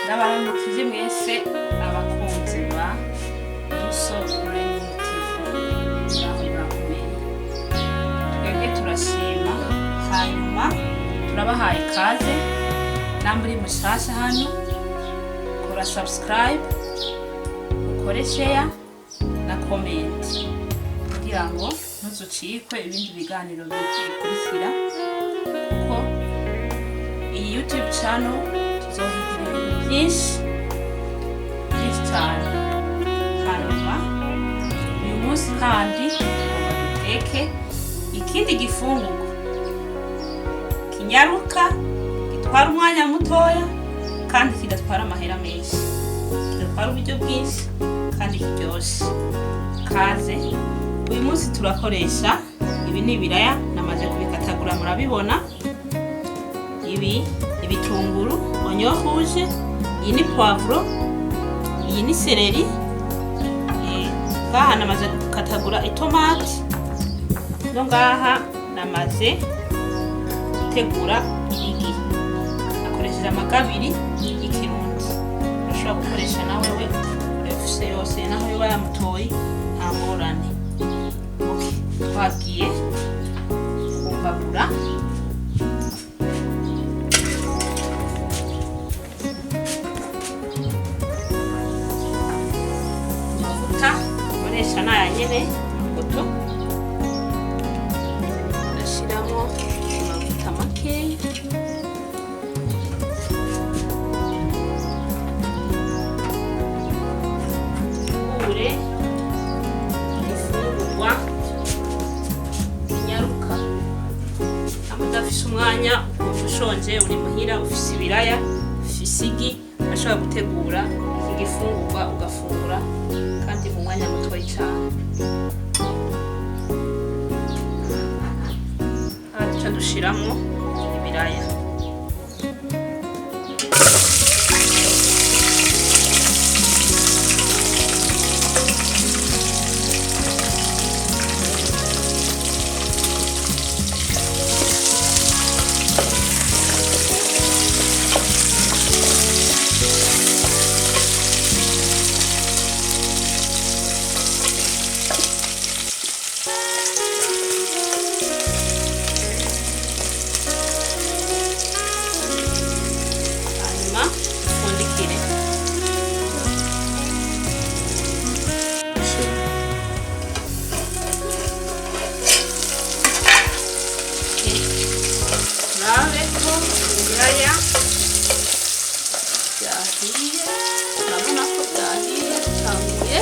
Ndabaramukije mwese abakunzi ba Muso Running TV murakomeye. Twebwe turashima, hanyuma turabahaye ikaze namuri mushasha hano. Kora subscribe, ukore share na comment kugira ngo ntuzucikwe ibindi biganiro bikurikira, kuko iyi YouTube channel tuzohigira ibintu byinshi cyane. Hanyuma uyu munsi kandi tugomba duteke ikindi gifungurwa kinyaruka, gitwara umwanya mutoya kandi kidatwara amahera menshi, kidatwara uburyo bwinshi kandi kiryoshe. Kaze. Uyu munsi turakoresha ibi ni ibiraya namaze kubikatagura, murabibona. Ibi ibitunguru, oignon rouge, iyi ni poivro, iyi ni celery. Ngaha namaze gukatagura itomati, no ngaha namaze gutegura irigi. Nakoresheje amagabiri y'ikirundi, urashobora gukoresha nawe ufise yose, naho yoba yamutoyi nta ngorane. Twagiye kumbabura. Amavuta nkoresha naya nyene makoto, ndashiramo amavuta makeya. Ure ifungurwa inyaruka, udafise umwanya ukumva ushonje, uri muhira ufise ibiraya, ufise igi, urashobora gutegura iki gifungurwa ugafungura kandi mu mwanya mutoyi cyane. Aha duca dushiramo ibiraya. Ibiraya byahiye, urabona ko byahiye, bitanguye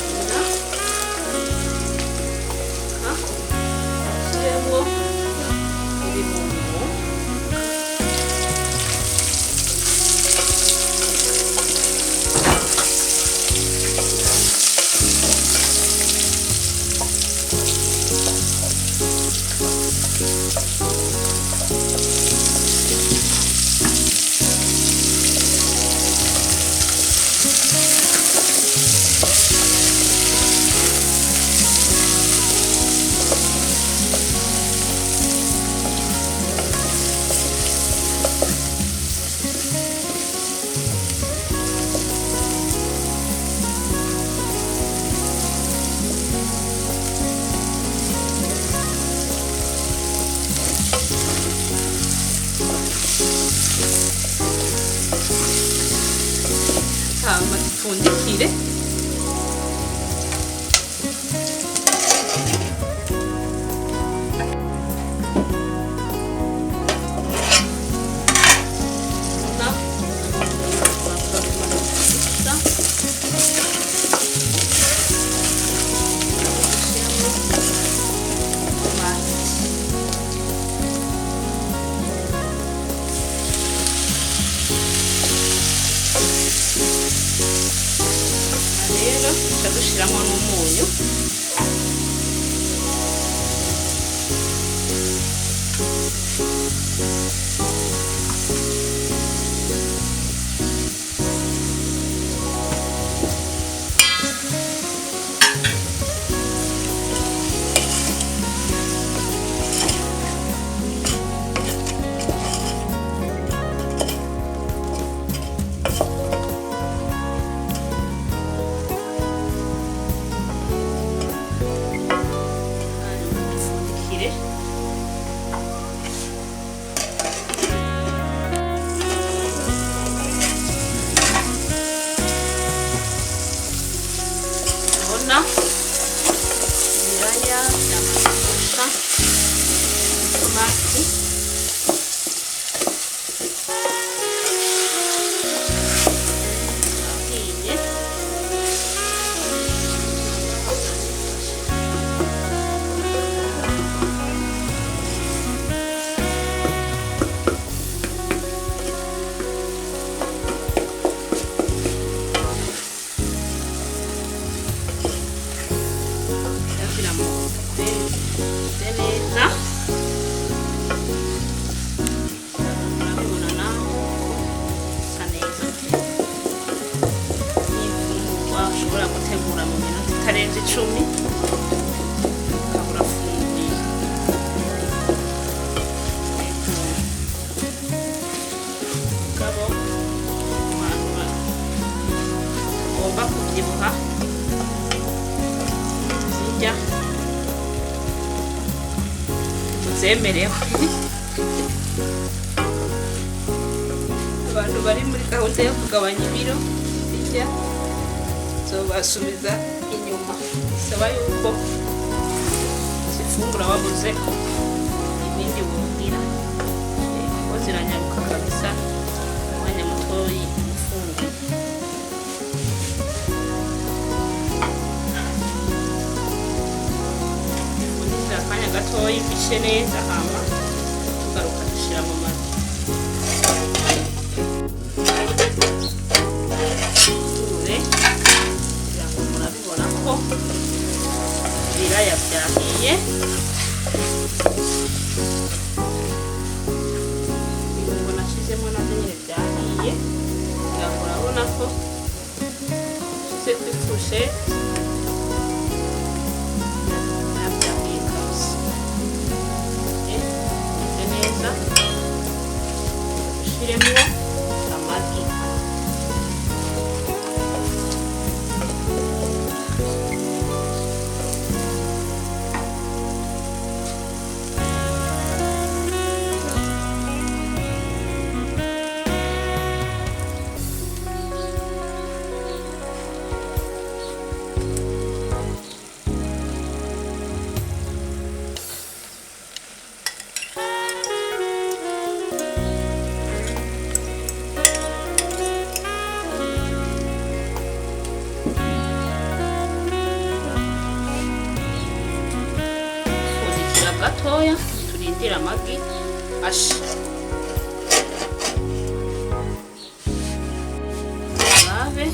kugura. Shyiremo ibirungo, hama dupfundikire. Rero duca dushiramo n'umunyu. 10 ukabura funguye. Mugabo abantu bagomba kubyibuha zirya muzemerewe. Abantu bari muri gahunda yo kugabanya ibiro zirya zobasubiza inyuma, bisaba yuko zifungura wabuze ibindi wumvira kuko ziranyaruka kabisa umwanya mutoyi ufunguye. Unizira akanya gatoyi bishe neza hama tugaruka dushira mu mazi. Murabibona ko ibiraya byahiye, ibirungo nashizemo navyo nyene byahiye, kugira ngo urabona ko nshize kuri furusheti byahiye kabisa. Bimeze neza, dushiremwo amagi. Gatoya turindira amagi ashe. Babe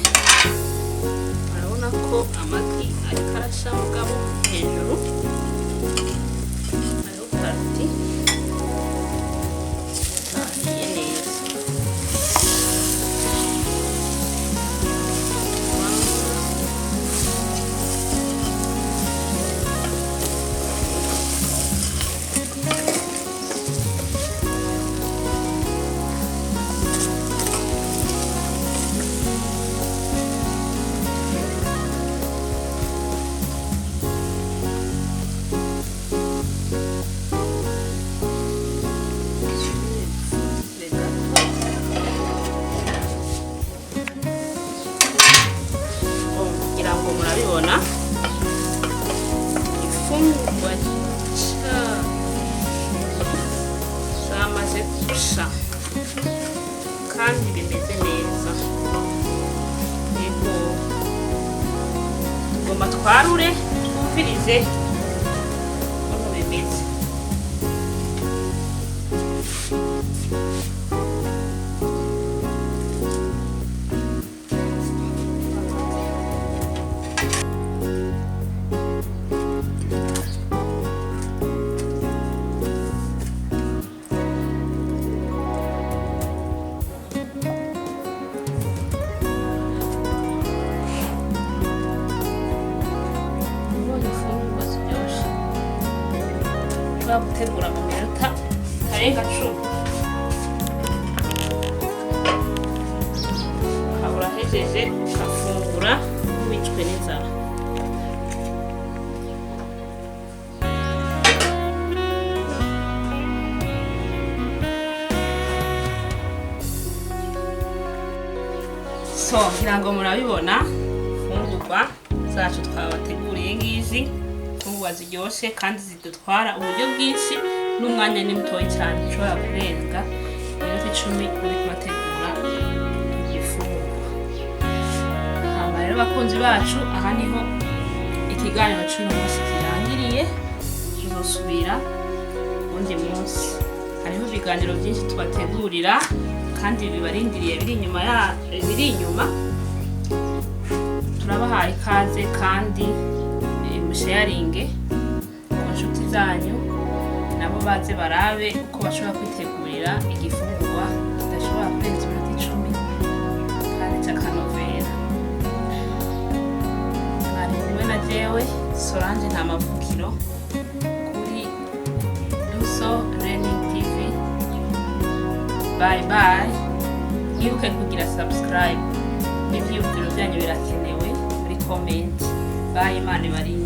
urabona ko amagi ariko arasha mugabo hejuru hariho karoti ahiye neza. Murabibona ifungurwa zamaze gusha kandi bimeze neza. Yego tugomba twarure twumvirize uko bimeze. Gutegura mu minota itarenga 10 ukaba urahejeje ugafungura wicwe n'inzara. So ngira ngo murabibona fungurwa zacu twabateguriye ngizi, fungurwa ziryoshe kandi zidutwara uburyo bwinshi n'umwanya ni mutoyi cyane, ushobora kurenga iminota 10 uri kubategura igifungurwa. Hama rero bakunzi bacu, aha niho ikiganiro cy'uno munsi kirangiriye. Tuzosubira undi munsi, hariho ibiganiro byinshi tubategurira kandi bibarindiriye biri inyuma. Turabahaye ikaze kandi musharinge ku nshuti zanyu, nabo baze barabe uko bashobora kwitegurira igifungurwa kidashobora kurenza iminota 10 kandi cy'akanovera. Mwari kumwe na jewe Solange Ntamavukiro kuri Luso Learning TV. Bye bye. Mwibuke kugira subscribe, n'ivyiyumviro vyanyu birakenewe muri comment. Bye, Imana ibarinde.